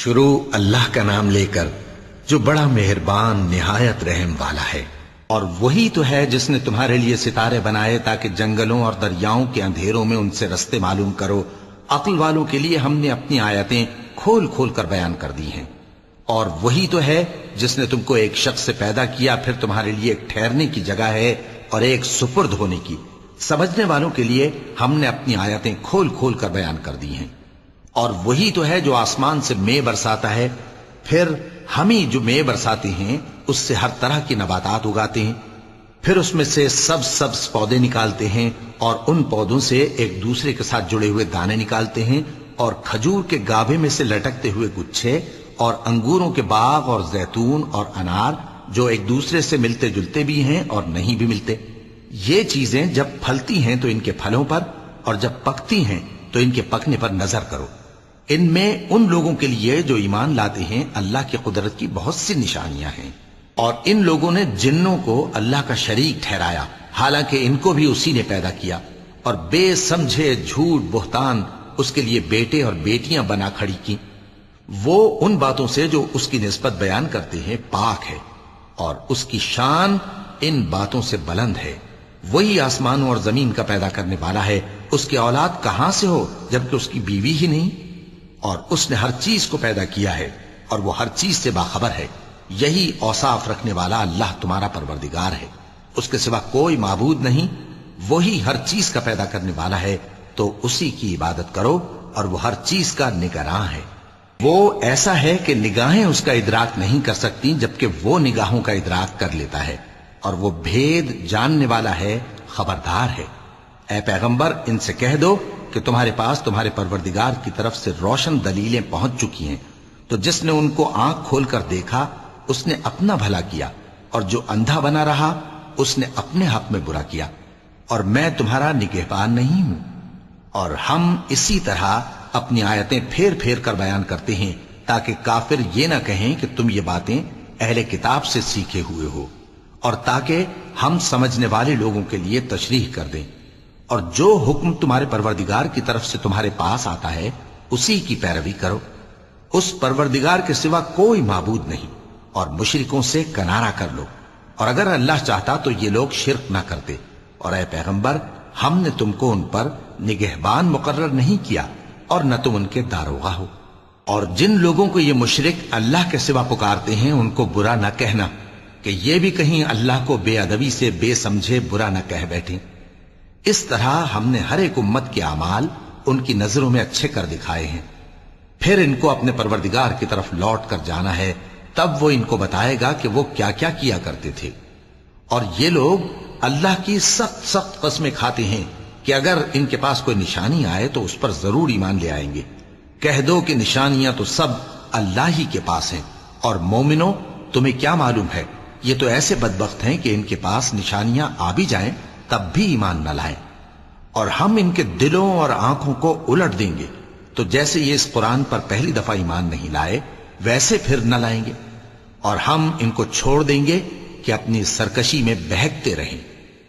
شروع اللہ کا نام لے کر جو بڑا مہربان نہایت رحم والا ہے۔ اور وہی تو ہے جس نے تمہارے لیے ستارے بنائے تاکہ جنگلوں اور دریاؤں کے اندھیروں میں ان سے رستے معلوم کرو۔ عقل والوں کے لیے ہم نے اپنی آیتیں کھول کھول کر بیان کر دی ہیں۔ اور وہی تو ہے جس نے تم کو ایک شخص سے پیدا کیا، پھر تمہارے لیے ایک ٹھہرنے کی جگہ ہے اور ایک سپرد ہونے کی۔ سمجھنے والوں کے لیے ہم نے اپنی آیتیں کھول کھول کر بیان کر دی ہیں۔ اور وہی تو ہے جو آسمان سے مے برساتا ہے، پھر ہم ہی جو مے برساتے ہیں اس سے ہر طرح کی نباتات اگاتے ہیں، پھر اس میں سے سبز پودے نکالتے ہیں اور ان پودوں سے ایک دوسرے کے ساتھ جڑے ہوئے دانے نکالتے ہیں، اور کھجور کے گابھے میں سے لٹکتے ہوئے گچھے، اور انگوروں کے باغ اور زیتون اور انار جو ایک دوسرے سے ملتے جلتے بھی ہیں اور نہیں بھی ملتے۔ یہ چیزیں جب پھلتی ہیں تو ان کے پھلوں پر، اور جب پکتی ہیں تو ان کے پکنے پر نظر کرو۔ ان میں ان لوگوں کے لیے جو ایمان لاتے ہیں اللہ کی قدرت کی بہت سی نشانیاں ہیں۔ اور ان لوگوں نے جنوں کو اللہ کا شریک ٹھہرایا، حالانکہ ان کو بھی اسی نے پیدا کیا، اور بے سمجھے جھوٹ بہتان اس کے لیے بیٹے اور بیٹیاں بنا کھڑی کی۔ وہ ان باتوں سے جو اس کی نسبت بیان کرتے ہیں پاک ہے، اور اس کی شان ان باتوں سے بلند ہے۔ وہی آسمانوں اور زمین کا پیدا کرنے والا ہے، اس کی اولاد کہاں سے ہو جبکہ اس کی بیوی ہی نہیں؟ اور اس نے ہر چیز کو پیدا کیا ہے اور وہ ہر چیز سے باخبر ہے۔ یہی اوصاف رکھنے والا اللہ تمہارا پروردگار ہے، اس کے سوا کوئی معبود نہیں۔ وہی ہر چیز کا پیدا کرنے والا ہے، تو اسی کی عبادت کرو، اور وہ ہر چیز کا نگراں ہے۔ وہ ایسا ہے کہ نگاہیں اس کا ادراک نہیں کر سکتی، جبکہ وہ نگاہوں کا ادراک کر لیتا ہے، اور وہ بھید جاننے والا ہے، خبردار ہے۔ اے پیغمبر، ان سے کہہ دو کہ تمہارے پاس تمہارے پروردگار کی طرف سے روشن دلیلیں پہنچ چکی ہیں، تو جس نے ان کو آنکھ کھول کر دیکھا اس نے اپنا بھلا کیا، اور جو اندھا بنا رہا اس نے اپنے حق میں برا کیا، اور میں تمہارا نگہبان نہیں ہوں۔ اور ہم اسی طرح اپنی آیتیں پھیر پھیر کر بیان کرتے ہیں تاکہ کافر یہ نہ کہیں کہ تم یہ باتیں اہل کتاب سے سیکھے ہوئے ہو، اور تاکہ ہم سمجھنے والے لوگوں کے لیے تشریح کر دیں۔ اور جو حکم تمہارے پروردگار کی طرف سے تمہارے پاس آتا ہے اسی کی پیروی کرو۔ اس پروردگار کے سوا کوئی معبود نہیں، اور مشرکوں سے کنارہ کر لو۔ اور اگر اللہ چاہتا تو یہ لوگ شرک نہ کرتے۔ اور اے پیغمبر، ہم نے تم کو ان پر نگہبان مقرر نہیں کیا، اور نہ تم ان کے داروغہ ہو۔ اور جن لوگوں کو یہ مشرک اللہ کے سوا پکارتے ہیں ان کو برا نہ کہنا، کہ یہ بھی کہیں اللہ کو بے ادبی سے بے سمجھے برا نہ کہہ بیٹھیں۔ اس طرح ہم نے ہر ایک امت کے اعمال ان کی نظروں میں اچھے کر دکھائے ہیں، پھر ان کو اپنے پروردگار کی طرف لوٹ کر جانا ہے، تب وہ ان کو بتائے گا کہ وہ کیا کیا کیا کرتے تھے۔ اور یہ لوگ اللہ کی سخت سخت قسمیں کھاتے ہیں کہ اگر ان کے پاس کوئی نشانی آئے تو اس پر ضرور ایمان لے آئیں گے۔ کہہ دو کہ نشانیاں تو سب اللہ ہی کے پاس ہیں، اور مومنوں تمہیں کیا معلوم ہے، یہ تو ایسے بدبخت ہیں کہ ان کے پاس نشانیاں آ بھی جائیں تب بھی ایمان نہ لائیں۔ اور ہم ان کے دلوں اور آنکھوں کو الٹ دیں گے، تو جیسے یہ اس قرآن پر پہلی دفعہ ایمان نہیں لائے ویسے پھر نہ لائیں گے، اور ہم ان کو چھوڑ دیں گے کہ اپنی سرکشی میں بہکتے رہیں۔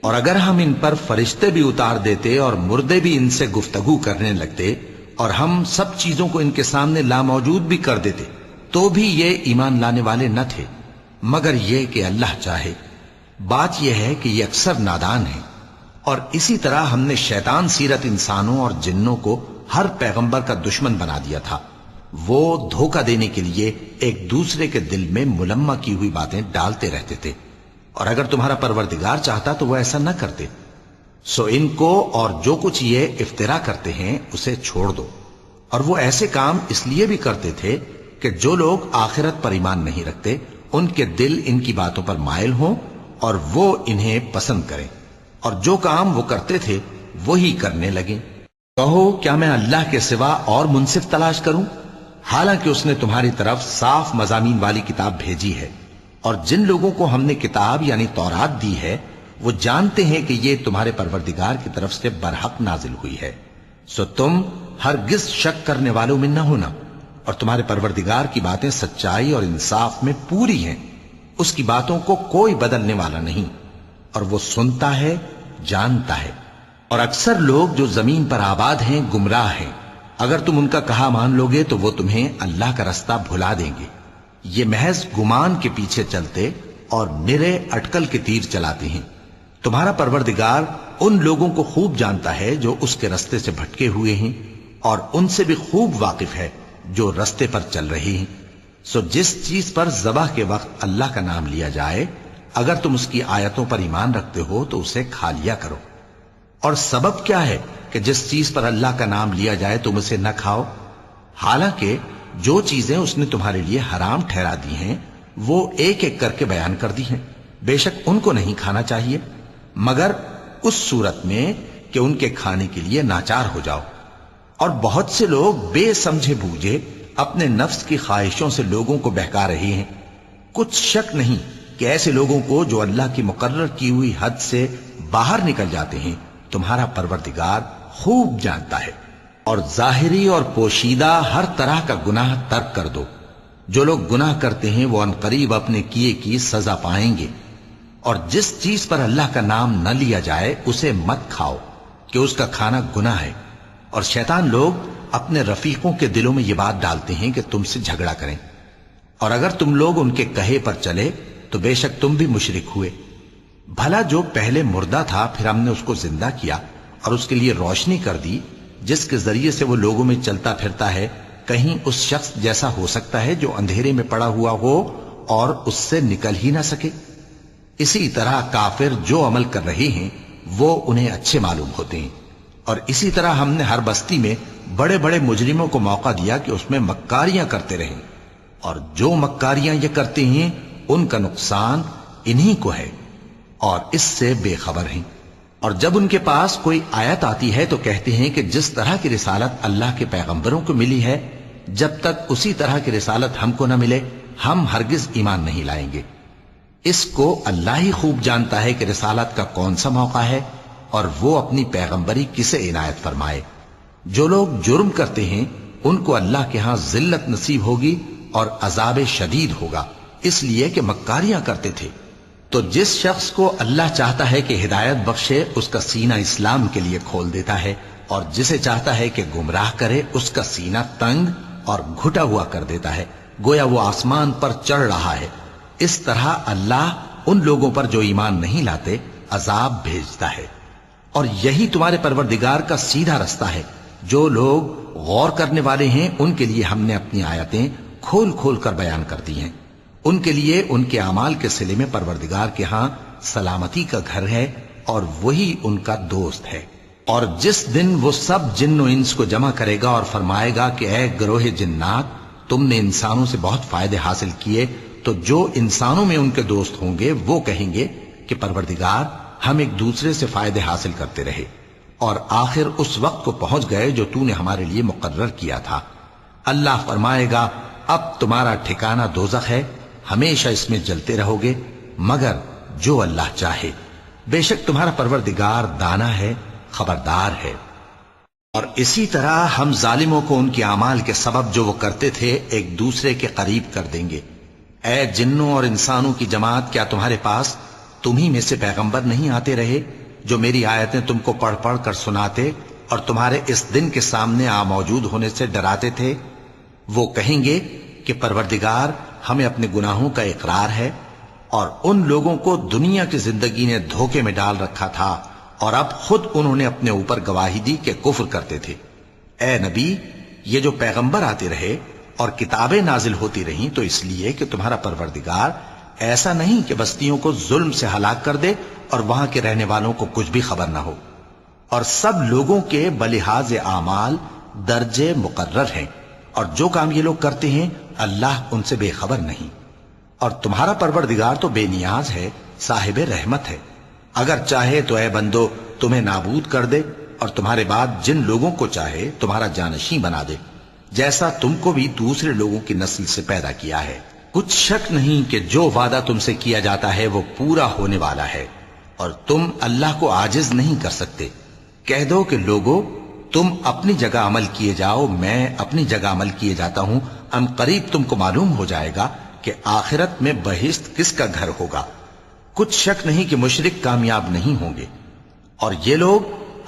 اور اگر ہم ان پر فرشتے بھی اتار دیتے اور مردے بھی ان سے گفتگو کرنے لگتے، اور ہم سب چیزوں کو ان کے سامنے لاموجود بھی کر دیتے، تو بھی یہ ایمان لانے والے نہ تھے، مگر یہ کہ اللہ چاہے۔ بات یہ ہے کہ یہ اکثر نادان ہیں۔ اور اسی طرح ہم نے شیطان سیرت انسانوں اور جنوں کو ہر پیغمبر کا دشمن بنا دیا تھا۔ وہ دھوکہ دینے کے لیے ایک دوسرے کے دل میں ملمہ کی ہوئی باتیں ڈالتے رہتے تھے، اور اگر تمہارا پروردگار چاہتا تو وہ ایسا نہ کرتے۔ سو ان کو اور جو کچھ یہ افترا کرتے ہیں اسے چھوڑ دو۔ اور وہ ایسے کام اس لیے بھی کرتے تھے کہ جو لوگ آخرت پر ایمان نہیں رکھتے ان کے دل ان کی باتوں پر مائل ہوں اور وہ انہیں پسند کریں، اور جو کام وہ کرتے تھے وہی کرنے لگیں۔ کہو کیا میں اللہ کے سوا اور منصف تلاش کروں، حالانکہ اس نے تمہاری طرف صاف مضامین والی کتاب بھیجی ہے۔ اور جن لوگوں کو ہم نے کتاب یعنی تورات دی ہے وہ جانتے ہیں کہ یہ تمہارے پروردگار کی طرف سے برحق نازل ہوئی ہے، سو تم ہرگز شک کرنے والوں میں نہ ہونا۔ اور تمہارے پروردگار کی باتیں سچائی اور انصاف میں پوری ہیں، اس کی باتوں کو کوئی بدلنے والا نہیں، اور وہ سنتا ہے، جانتا ہے۔ اور اکثر لوگ جو زمین پر آباد ہیں گمراہ ہیں، اگر تم ان کا کہا مان لوگے تو وہ تمہیں اللہ کا رستہ بھلا دیں گے. یہ محض گمان کے پیچھے چلتے اور نرے اٹکل کے تیر چلاتے ہیں. تمہارا پروردگار ان لوگوں کو خوب جانتا ہے جو اس کے رستے سے بھٹکے ہوئے ہیں، اور ان سے بھی خوب واقف ہے جو رستے پر چل رہے ہیں. سو جس چیز پر ذبح کے وقت اللہ کا نام لیا جائے، اگر تم اس کی آیتوں پر ایمان رکھتے ہو تو اسے کھا لیا کرو. اور سبب کیا ہے کہ جس چیز پر اللہ کا نام لیا جائے تم اسے نہ کھاؤ؟ حالانکہ جو چیزیں اس نے تمہارے لیے حرام ٹھہرا دی ہیں وہ ایک ایک کر کے بیان کر دی ہیں. بے شک ان کو نہیں کھانا چاہیے مگر اس صورت میں کہ ان کے کھانے کے لیے ناچار ہو جاؤ. اور بہت سے لوگ بے سمجھے بوجھے اپنے نفس کی خواہشوں سے لوگوں کو بہکا رہے ہیں. کچھ شک نہیں کہ ایسے لوگوں کو جو اللہ کی مقرر کی ہوئی حد سے باہر نکل جاتے ہیں تمہارا پروردگار خوب جانتا ہے. اور ظاہری اور پوشیدہ ہر طرح کا گناہ ترک کر دو. جو لوگ گناہ کرتے ہیں وہ عنقریب اپنے کیے کی سزا پائیں گے. اور جس چیز پر اللہ کا نام نہ لیا جائے اسے مت کھاؤ کہ اس کا کھانا گناہ ہے. اور شیطان لوگ اپنے رفیقوں کے دلوں میں یہ بات ڈالتے ہیں کہ تم سے جھگڑا کریں، اور اگر تم لوگ ان کے کہے پر چلے تو بے شک تم بھی مشرک ہوئے. بھلا جو پہلے مردہ تھا پھر ہم نے اس کو زندہ کیا اور اس کے لیے روشنی کر دی جس کے ذریعے سے وہ لوگوں میں چلتا پھرتا ہے، کہیں اس شخص جیسا ہو سکتا ہے جو اندھیرے میں پڑا ہوا ہو اور اس سے نکل ہی نہ سکے؟ اسی طرح کافر جو عمل کر رہے ہیں وہ انہیں اچھے معلوم ہوتے ہیں. اور اسی طرح ہم نے ہر بستی میں بڑے بڑے مجرموں کو موقع دیا کہ اس میں مکاریاں کرتے رہیں، اور جو مکاریاں یہ کرتے ہیں ان کا نقصان انہی کو ہے اور اس سے بے خبر ہیں. اور جب ان کے پاس کوئی آیت آتی ہے تو کہتے ہیں کہ جس طرح کی رسالت اللہ کے پیغمبروں کو ملی ہے جب تک اسی طرح کی رسالت ہم کو نہ ملے ہم ہرگز ایمان نہیں لائیں گے. اس کو اللہ ہی خوب جانتا ہے کہ رسالت کا کون سا موقع ہے اور وہ اپنی پیغمبری کسے عنایت فرمائے. جو لوگ جرم کرتے ہیں ان کو اللہ کے ہاں ذلت نصیب ہوگی اور عذاب شدید ہوگا، اس لیے کہ مکاریاں کرتے تھے. تو جس شخص کو اللہ چاہتا ہے کہ ہدایت بخشے اس کا سینہ اسلام کے لیے کھول دیتا ہے، اور جسے چاہتا ہے کہ گمراہ کرے اس کا سینہ تنگ اور گھٹا ہوا کر دیتا ہے، گویا وہ آسمان پر چڑھ رہا ہے. اس طرح اللہ ان لوگوں پر جو ایمان نہیں لاتے عذاب بھیجتا ہے. اور یہی تمہارے پروردگار کا سیدھا رستہ ہے. جو لوگ غور کرنے والے ہیں ان کے لیے ہم نے اپنی آیتیں کھول کھول کر بیان کر دی ہیں. ان کے لیے ان کے اعمال کے صلے میں پروردگار کے ہاں سلامتی کا گھر ہے اور وہی ان کا دوست ہے. اور جس دن وہ سب جن و انس کو جمع کرے گا اور فرمائے گا کہ اے گروہ جنات، تم نے انسانوں سے بہت فائدے حاصل کیے، تو جو انسانوں میں ان کے دوست ہوں گے وہ کہیں گے کہ پروردگار ہم ایک دوسرے سے فائدے حاصل کرتے رہے اور آخر اس وقت کو پہنچ گئے جو تو نے ہمارے لیے مقرر کیا تھا. اللہ فرمائے گا اب تمہارا ٹھکانہ دوزخ ہے، ہمیشہ اس میں جلتے رہو گے مگر جو اللہ چاہے. بے شک تمہارا پروردگار دانا ہے، خبردار ہے. اور اسی طرح ہم ظالموں کو ان کے اعمال کے سبب جو وہ کرتے تھے ایک دوسرے کے قریب کر دیں گے. اے جنوں اور انسانوں کی جماعت، کیا تمہارے پاس تمہیں میں سے پیغمبر نہیں آتے رہے جو میری آیتیں تم کو پڑھ پڑھ کر سناتے اور تمہارے اس دن کے سامنے موجود ہونے سے ڈراتے تھے؟ وہ کہیں گے کہ پروردگار ہمیں اپنے گناہوں کا اقرار ہے، اور ان لوگوں کو دنیا کی زندگی نے دھوکے میں ڈال رکھا تھا اور اب خود انہوں نے اپنے اوپر گواہی دی کہ کفر کرتے تھے. اے نبی، یہ جو پیغمبر آتے رہے اور کتابیں نازل ہوتی رہیں تو اس لیے کہ تمہارا پروردگار ایسا نہیں کہ بستیوں کو ظلم سے ہلاک کر دے اور وہاں کے رہنے والوں کو کچھ بھی خبر نہ ہو. اور سب لوگوں کے بلحاظ اعمال درجے مقرر ہیں، اور جو کام یہ لوگ کرتے ہیں اللہ ان سے بے خبر نہیں. اور تمہارا پروردگار تو بے نیاز ہے، صاحب رحمت ہے. اگر چاہے تو اے بندو تمہیں نابود کر دے اور تمہارے بعد جن لوگوں کو چاہے تمہارا جانشین بنا دے، جیسا تم کو بھی دوسرے لوگوں کی نسل سے پیدا کیا ہے. کچھ شک نہیں کہ جو وعدہ تم سے کیا جاتا ہے وہ پورا ہونے والا ہے، اور تم اللہ کو عاجز نہیں کر سکتے. کہہ دو کہ لوگو تم اپنی جگہ عمل کیے جاؤ، میں اپنی جگہ عمل کیے جاتا ہوں. ان قریب تم کو معلوم ہو جائے گا کہ آخرت میں بہشت کس کا گھر ہوگا. کچھ شک نہیں کہ مشرک کامیاب نہیں ہوں گے. اور یہ لوگ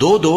2-2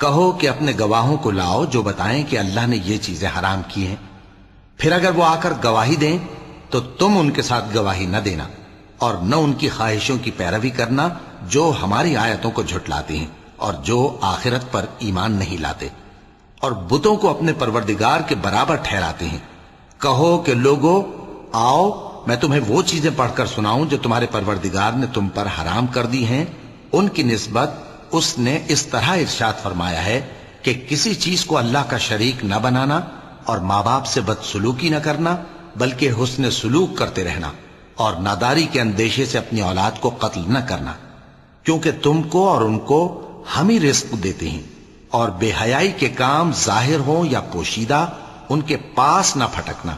کہو کہ اپنے گواہوں کو لاؤ جو بتائیں کہ اللہ نے یہ چیزیں حرام کی ہیں۔ پھر اگر وہ آ کر گواہی دیں تو تم ان کے ساتھ گواہی نہ دینا اور نہ ان کی خواہشوں کی پیروی کرنا جو ہماری آیتوں کو جھٹلاتی ہیں اور جو آخرت پر ایمان نہیں لاتے اور بتوں کو اپنے پروردگار کے برابر ٹھہراتے ہیں۔ کہو کہ لوگو آؤ میں تمہیں وہ چیزیں پڑھ کر سناؤں جو تمہارے پروردگار نے تم پر حرام کر دی ہیں۔ ان کی نسبت اس نے اس طرح ارشاد فرمایا ہے کہ کسی چیز کو اللہ کا شریک نہ بنانا اور ماں باپ سے بدسلوکی نہ کرنا بلکہ حسن سلوک کرتے رہنا اور ناداری کے اندیشے سے اپنی اولاد کو قتل نہ کرنا، کیونکہ تم کو اور ان کو ہم ہی رزق دیتے ہیں، اور بے حیائی کے کام ظاہر ہوں یا پوشیدہ ان کے پاس نہ پھٹکنا،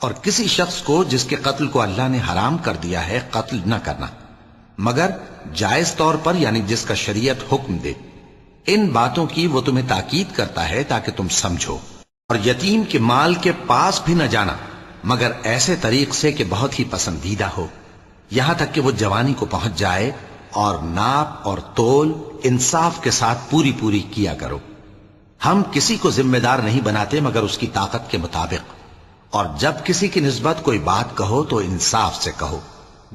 اور کسی شخص کو جس کے قتل کو اللہ نے حرام کر دیا ہے قتل نہ کرنا مگر جائز طور پر، یعنی جس کا شریعت حکم دے۔ ان باتوں کی وہ تمہیں تاکید کرتا ہے تاکہ تم سمجھو۔ اور یتیم کے مال کے پاس بھی نہ جانا مگر ایسے طریق سے کہ بہت ہی پسندیدہ ہو، یہاں تک کہ وہ جوانی کو پہنچ جائے، اور ناپ اور تول انصاف کے ساتھ پوری پوری کیا کرو۔ ہم کسی کو ذمہ دار نہیں بناتے مگر اس کی طاقت کے مطابق، اور جب کسی کی نسبت کوئی بات کہو تو انصاف سے کہو،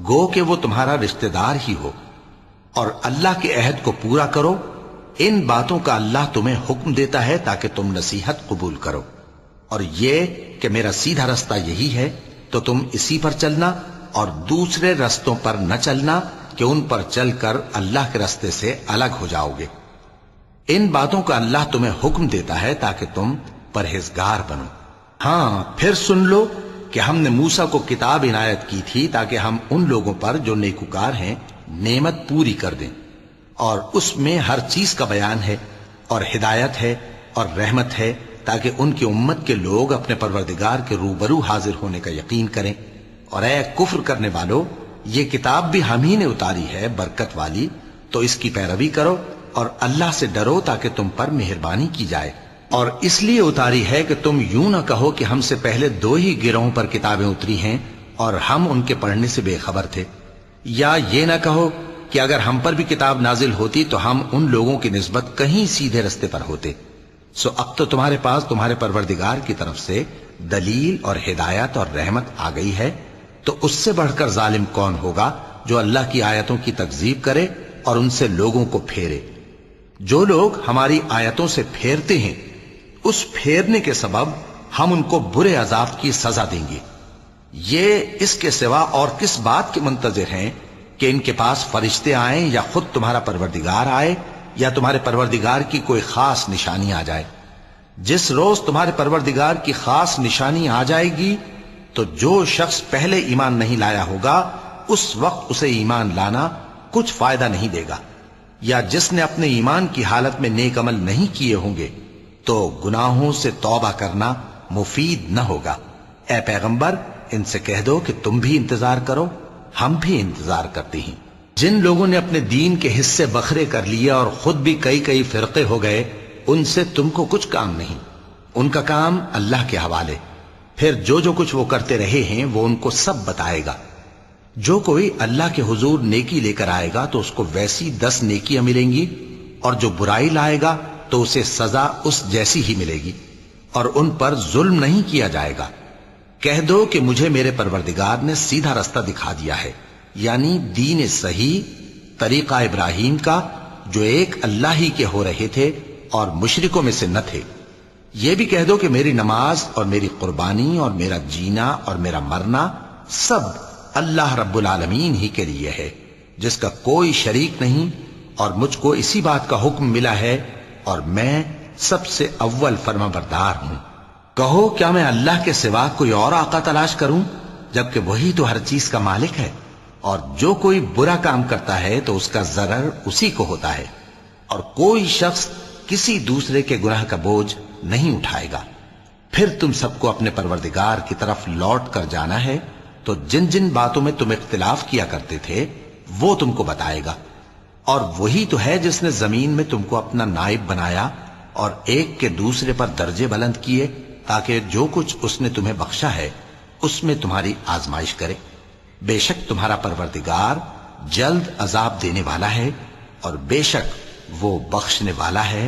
گو کہ وہ تمہارا رشتہ دار ہی ہو، اور اللہ کے عہد کو پورا کرو۔ ان باتوں کا اللہ تمہیں حکم دیتا ہے تاکہ تم نصیحت قبول کرو، اور یہ کہ میرا سیدھا رستہ یہی ہے تو تم اسی پر چلنا اور دوسرے رستوں پر نہ چلنا کہ ان پر چل کر اللہ کے رستے سے الگ ہو جاؤ گے۔ ان باتوں کا اللہ تمہیں حکم دیتا ہے تاکہ تم پرہیزگار بنو۔ ہاں پھر سن لو کہ ہم نے موسیٰ کو کتاب عنایت کی تھی تاکہ ہم ان لوگوں پر جو نیکوکار ہیں نعمت پوری کر دیں، اور اس میں ہر چیز کا بیان ہے اور ہدایت ہے اور رحمت ہے تاکہ ان کی امت کے لوگ اپنے پروردگار کے روبرو حاضر ہونے کا یقین کریں۔ اور اے کفر کرنے والو، یہ کتاب بھی ہم ہی نے اتاری ہے برکت والی، تو اس کی پیروی کرو اور اللہ سے ڈرو تاکہ تم پر مہربانی کی جائے۔ اور اس لیے اتاری ہے کہ تم یوں نہ کہو کہ ہم سے پہلے 2 ہی گروہوں پر کتابیں اتری ہیں اور ہم ان کے پڑھنے سے بے خبر تھے، یا یہ نہ کہو کہ اگر ہم پر بھی کتاب نازل ہوتی تو ہم ان لوگوں کی نسبت کہیں سیدھے رستے پر ہوتے۔ سو اب تو تمہارے پاس تمہارے پروردگار کی طرف سے دلیل اور ہدایت اور رحمت آ گئی ہے، تو اس سے بڑھ کر ظالم کون ہوگا جو اللہ کی آیتوں کی تکذیب کرے اور ان سے لوگوں کو پھیرے۔ جو لوگ ہماری آیتوں سے پھیرتے ہیں اس پھیرنے کے سبب ہم ان کو برے عذاب کی سزا دیں گے۔ یہ اس کے سوا اور کس بات کے منتظر ہیں کہ ان کے پاس فرشتے آئیں یا خود تمہارا پروردگار آئے یا تمہارے پروردگار کی کوئی خاص نشانی آ جائے۔ جس روز تمہارے پروردگار کی خاص نشانی آ جائے گی تو جو شخص پہلے ایمان نہیں لایا ہوگا اس وقت اسے ایمان لانا کچھ فائدہ نہیں دے گا، یا جس نے اپنے ایمان کی حالت میں نیک عمل نہیں کیے ہوں گے تو گناہوں سے توبہ کرنا مفید نہ ہوگا۔ اے پیغمبر ان سے کہہ دو کہ تم بھی انتظار کرو، ہم بھی انتظار کرتے ہیں۔ جن لوگوں نے اپنے دین کے حصے بکھرے کر لیے اور خود بھی کئی فرقے ہو گئے، ان سے تم کو کچھ کام نہیں، ان کا کام اللہ کے حوالے۔ پھر جو کچھ وہ کرتے رہے ہیں وہ ان کو سب بتائے گا۔ جو کوئی اللہ کے حضور نیکی لے کر آئے گا تو اس کو ویسی 10 نیکیاں ملیں گی، اور جو برائی لائے گا تو اسے سزا اس جیسی ہی ملے گی، اور ان پر ظلم نہیں کیا جائے گا۔ کہہ دو کہ مجھے میرے پروردگار نے سیدھا رستہ دکھا دیا ہے، یعنی دین صحیح، طریقہ ابراہیم کا جو ایک اللہ ہی کے ہو رہے تھے اور مشرکوں میں سے نہ تھے۔ یہ بھی کہہ دو کہ میری نماز اور میری قربانی اور میرا جینا اور میرا مرنا سب اللہ رب العالمین ہی کے لیے ہے، جس کا کوئی شریک نہیں، اور مجھ کو اسی بات کا حکم ملا ہے اور میں سب سے اول فرما بردار ہوں۔ کہو کیا میں اللہ کے سوا کوئی اور آقا تلاش کروں جبکہ وہی تو ہر چیز کا مالک ہے؟ اور جو کوئی برا کام کرتا ہے تو اس کا ضرر اسی کو ہوتا ہے، اور کوئی شخص کسی دوسرے کے گناہ کا بوجھ نہیں اٹھائے گا۔ پھر تم سب کو اپنے پروردگار کی طرف لوٹ کر جانا ہے، تو جن جن باتوں میں تم اختلاف کیا کرتے تھے وہ تم کو بتائے گا۔ اور وہی تو ہے جس نے زمین میں تم کو اپنا نائب بنایا اور ایک کے دوسرے پر درجے بلند کیے تاکہ جو کچھ اس نے تمہیں بخشا ہے اس میں تمہاری آزمائش کرے۔ بے شک تمہارا پروردگار جلد عذاب دینے والا ہے، اور بے شک وہ بخشنے والا ہے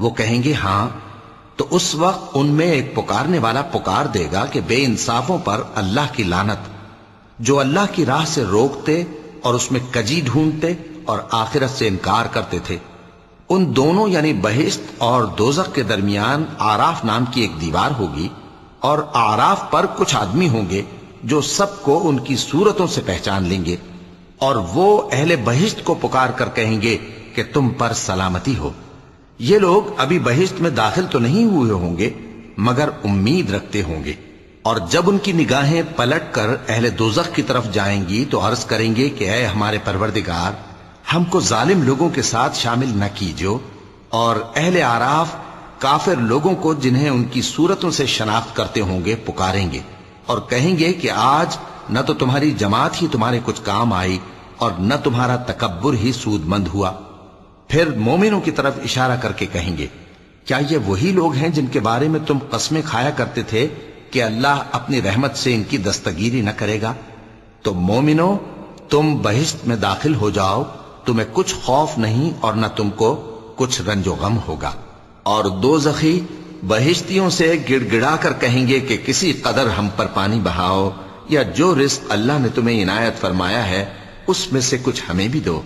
وہ کہیں گے ہاں، تو اس وقت ان میں ایک پکارنے والا پکار دے گا کہ بے انصافوں پر اللہ کی لعنت، جو اللہ کی راہ سے روکتے اور اس میں کجی ڈھونڈتے اور آخرت سے انکار کرتے تھے۔ ان دونوں یعنی بہشت اور دوزخ کے درمیان آراف نام کی ایک دیوار ہوگی، اور آراف پر کچھ آدمی ہوں گے جو سب کو ان کی صورتوں سے پہچان لیں گے، اور وہ اہل بہشت کو پکار کر کہیں گے کہ تم پر سلامتی ہو۔ یہ لوگ ابھی بہشت میں داخل تو نہیں ہوئے ہوں گے مگر امید رکھتے ہوں گے، اور جب ان کی نگاہیں پلٹ کر اہل دوزخ کی طرف جائیں گی تو عرض کریں گے کہ اے ہمارے پروردگار، ہم کو ظالم لوگوں کے ساتھ شامل نہ کیجو۔ اور اہل آراف کافر لوگوں کو جنہیں ان کی صورتوں سے شناخت کرتے ہوں گے پکاریں گے اور کہیں گے کہ آج نہ تو تمہاری جماعت ہی تمہارے کچھ کام آئی اور نہ تمہارا تکبر ہی سود مند ہوا۔ پھر مومنوں کی طرف اشارہ کر کے کہیں گے، کیا یہ وہی لوگ ہیں جن کے بارے میں تم قسمیں کھایا کرتے تھے کہ اللہ اپنی رحمت سے ان کی دستگیری نہ کرے گا؟ تو مومنوں، تم بہشت میں داخل ہو جاؤ، تمہیں کچھ خوف نہیں اور نہ تم کو کچھ رنج و غم ہوگا۔ اور دوزخی بہشتیوں سے گڑ گڑا کر کہیں گے کہ کسی قدر ہم پر پانی بہاؤ، یا جو رزق اللہ نے تمہیں عنایت فرمایا ہے اس میں سے کچھ ہمیں بھی دو۔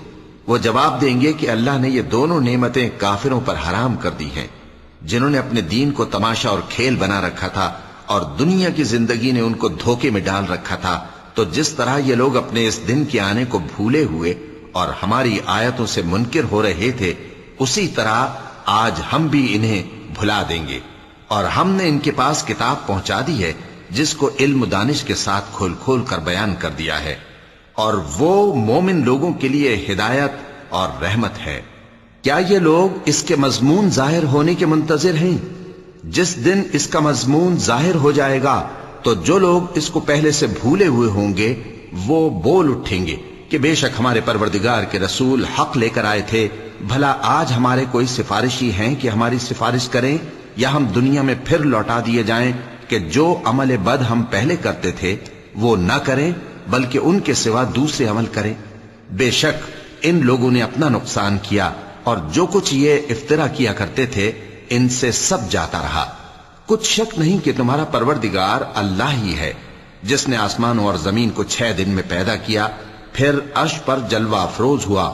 وہ جواب دیں گے کہ اللہ نے یہ دونوں نعمتیں کافروں پر حرام کر دی ہیں، جنہوں نے اپنے دین کو تماشا اور کھیل بنا رکھا تھا اور دنیا کی زندگی نے ان کو دھوکے میں ڈال رکھا تھا۔ تو جس طرح یہ لوگ اپنے اس دن کے آنے کو بھولے ہوئے اور ہماری آیتوں سے منکر ہو رہے تھے، اسی طرح آج ہم بھی انہیں بھلا دیں گے۔ اور ہم نے ان کے پاس کتاب پہنچا دی ہے جس کو علم و دانش کے ساتھ کھول کھول کر بیان کر دیا ہے، اور وہ مومن لوگوں کے لیے ہدایت اور رحمت ہے۔ کیا یہ لوگ اس کے مضمون ظاہر ہونے کے منتظر ہیں؟ جس دن اس کا مضمون ظاہر ہو جائے گا تو جو لوگ اس کو پہلے سے بھولے ہوئے ہوں گے وہ بول اٹھیں گے کہ بے شک ہمارے پروردگار کے رسول حق لے کر آئے تھے، بھلا آج ہمارے کوئی سفارشی ہیں کہ ہماری سفارش کریں، یا ہم دنیا میں پھر لوٹا دیے جائیں کہ جو عمل بد ہم پہلے کرتے تھے وہ نہ کریں بلکہ ان کے سوا دوسرے عمل کریں۔ بے شک ان لوگوں نے اپنا نقصان کیا، اور جو کچھ یہ افترا کیا کرتے تھے ان سے سب جاتا رہا۔ کچھ شک نہیں کہ تمہارا پروردگار اللہ ہی ہے جس نے آسمانوں اور زمین کو 6 دن میں پیدا کیا، پھر عرش پر جلوہ افروز ہوا۔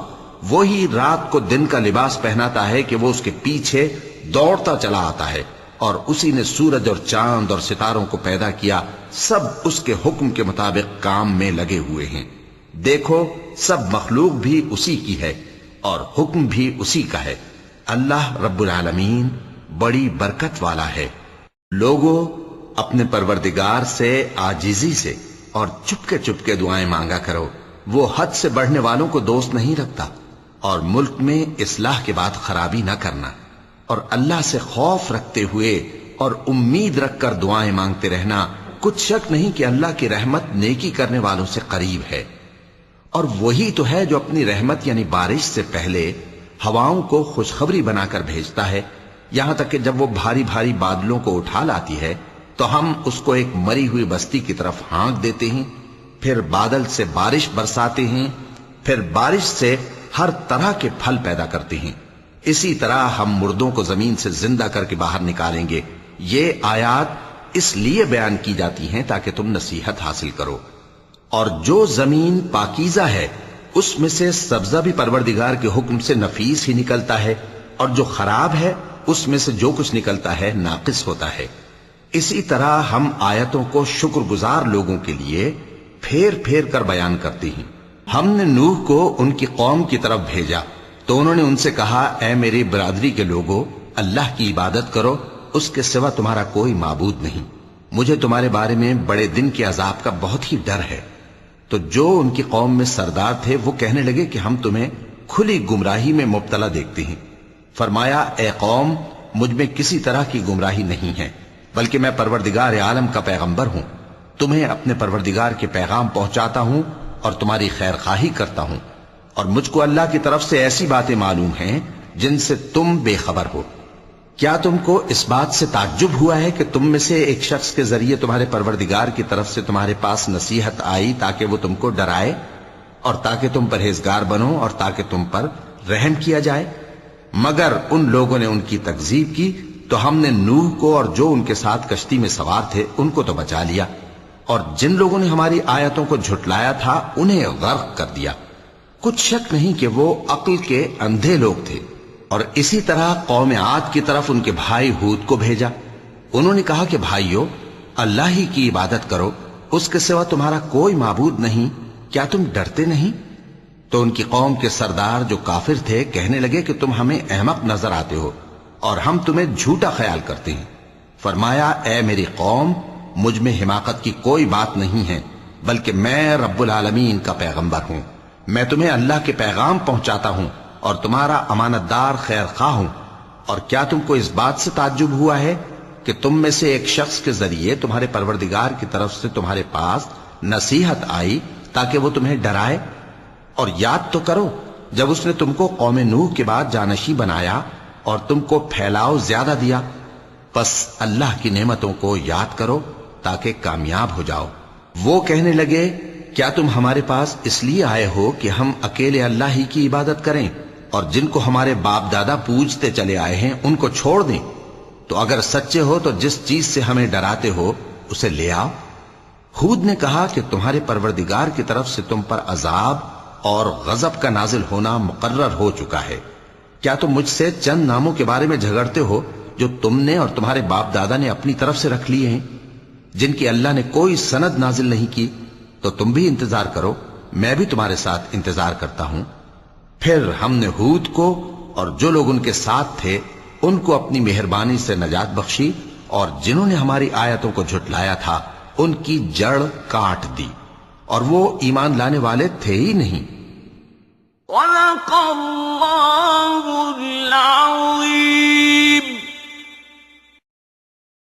وہی رات کو دن کا لباس پہناتا ہے کہ وہ اس کے پیچھے دوڑتا چلا آتا ہے، اور اسی نے سورج اور چاند اور ستاروں کو پیدا کیا، سب اس کے حکم کے مطابق کام میں لگے ہوئے ہیں۔ دیکھو سب مخلوق بھی اسی کی ہے اور حکم بھی اسی کا ہے۔ اللہ رب العالمین بڑی برکت والا ہے۔ لوگوں، اپنے پروردگار سے عاجزی سے اور چپکے چپکے دعائیں مانگا کرو، وہ حد سے بڑھنے والوں کو دوست نہیں رکھتا، اور ملک میں اصلاح کے بعد خرابی نہ کرنا، اور اللہ سے خوف رکھتے ہوئے اور امید رکھ کر دعائیں مانگتے رہنا۔ کچھ شک نہیں کہ اللہ کی رحمت نیکی کرنے والوں سے قریب ہے، اور وہی تو ہے جو اپنی رحمت یعنی بارش سے پہلے ہواؤں کو خوشخبری بنا کر بھیجتا ہے، یہاں تک کہ جب وہ بھاری بھاری بادلوں کو اٹھا لاتی ہے تو ہم اس کو ایک مری ہوئی بستی کی طرف ہانک دیتے ہیں، پھر بادل سے بارش برساتے ہیں، پھر بارش سے ہر طرح کے پھل پیدا کرتے ہیں۔ اسی طرح ہم مردوں کو زمین سے زندہ کر کے باہر نکالیں گے۔ یہ آیات اس لیے بیان کی جاتی ہیں تاکہ تم نصیحت حاصل کرو۔ اور جو زمین پاکیزہ ہے اس میں سے سبزہ بھی پروردگار کے حکم سے نفیس ہی نکلتا ہے، اور جو خراب ہے اس میں سے جو کچھ نکلتا ہے ناقص ہوتا ہے۔ اسی طرح ہم آیتوں کو شکر گزار لوگوں کے لیے پھیر پھیر کر بیان کرتے ہیں۔ ہم نے نوح کو ان کی قوم کی طرف بھیجا تو انہوں نے ان سے کہا، اے میری برادری کے لوگوں، اللہ کی عبادت کرو، اس کے سوا تمہارا کوئی معبود نہیں۔ مجھے تمہارے بارے میں بڑے دن کے عذاب کا بہت ہی ڈر ہے۔ تو جو ان کی قوم میں سردار تھے وہ کہنے لگے کہ ہم تمہیں کھلی گمراہی میں مبتلا دیکھتے ہیں۔ فرمایا، اے قوم، مجھ میں کسی طرح کی گمراہی نہیں ہے، بلکہ میں پروردگار عالم کا پیغمبر ہوں، تمہیں اپنے پروردگار کے پیغام پہنچاتا ہوں اور تمہاری خیر خواہی کرتا ہوں، اور مجھ کو اللہ کی طرف سے ایسی باتیں معلوم ہیں جن سے تم بے خبر ہو۔ کیا تم کو اس بات سے تعجب ہوا ہے کہ تم میں سے ایک شخص کے ذریعے تمہارے پروردگار کی طرف سے تمہارے پاس نصیحت آئی تاکہ وہ تم کو ڈرائے اور تاکہ تم پرہیزگار بنو اور تاکہ تم پر رحم کیا جائے؟ مگر ان لوگوں نے ان کی تکذیب کی تو ہم نے نوح کو اور جو ان کے ساتھ کشتی میں سوار تھے ان کو تو بچا لیا، اور جن لوگوں نے ہماری آیتوں کو جھٹلایا تھا انہیں غرق کر دیا۔ کچھ شک نہیں کہ وہ عقل کے اندھے لوگ تھے۔ اور اسی طرح قوم عاد کی طرف ان کے بھائی ہود کو بھیجا۔ انہوں نے کہا کہ بھائیو، اللہ ہی کی عبادت کرو، اس کے سوا تمہارا کوئی معبود نہیں، کیا تم ڈرتے نہیں؟ تو ان کی قوم کے سردار جو کافر تھے کہنے لگے کہ تم ہمیں احمق نظر آتے ہو اور ہم تمہیں جھوٹا خیال کرتے ہیں۔ فرمایا، اے میری قوم، مجھ میں حماقت کی کوئی بات نہیں ہے، بلکہ میں رب العالمین کا پیغمبر ہوں۔ میں تمہیں اللہ کے پیغام پہنچاتا ہوں اور تمہارا امانت دار خیر خواہ ہوں۔ اور کیا تم کو اس بات سے تعجب ہوا ہے کہ تم میں سے ایک شخص کے ذریعے تمہارے پروردگار کی طرف سے تمہارے پاس نصیحت آئی تاکہ وہ تمہیں ڈرائے؟ اور یاد تو کرو جب اس نے تم کو قوم نوح کے بعد جانشی بنایا اور تم کو پھیلاؤ زیادہ دیا۔ پس اللہ کی نعمتوں کو یاد کرو تاکہ کامیاب ہو جاؤ۔ وہ کہنے لگے، کیا تم ہمارے پاس اس لیے آئے ہو کہ ہم اکیلے اللہ ہی کی عبادت کریں اور جن کو ہمارے باپ دادا پوجتے چلے آئے ہیں ان کو چھوڑ دیں؟ تو اگر سچے ہو تو جس چیز سے ہمیں ڈراتے ہو اسے لے آؤ۔ ہود نے کہا کہ تمہارے پروردگار کی طرف سے تم پر عذاب اور غضب کا نازل ہونا مقرر ہو چکا ہے۔ کیا تم مجھ سے چند ناموں کے بارے میں جھگڑتے ہو جو تم نے اور تمہارے باپ دادا نے اپنی طرف سے رکھ لیے ہیں، جن کی اللہ نے کوئی سند نازل نہیں کی؟ تو تم بھی انتظار کرو، میں بھی تمہارے ساتھ انتظار کرتا ہوں۔ پھر ہم نے ہود کو اور جو لوگ ان کے ساتھ تھے ان کو اپنی مہربانی سے نجات بخشی، اور جنہوں نے ہماری آیتوں کو جھٹلایا تھا ان کی جڑ کاٹ دی، اور وہ ایمان لانے والے تھے ہی نہیں۔ صدق اللہ العظیم۔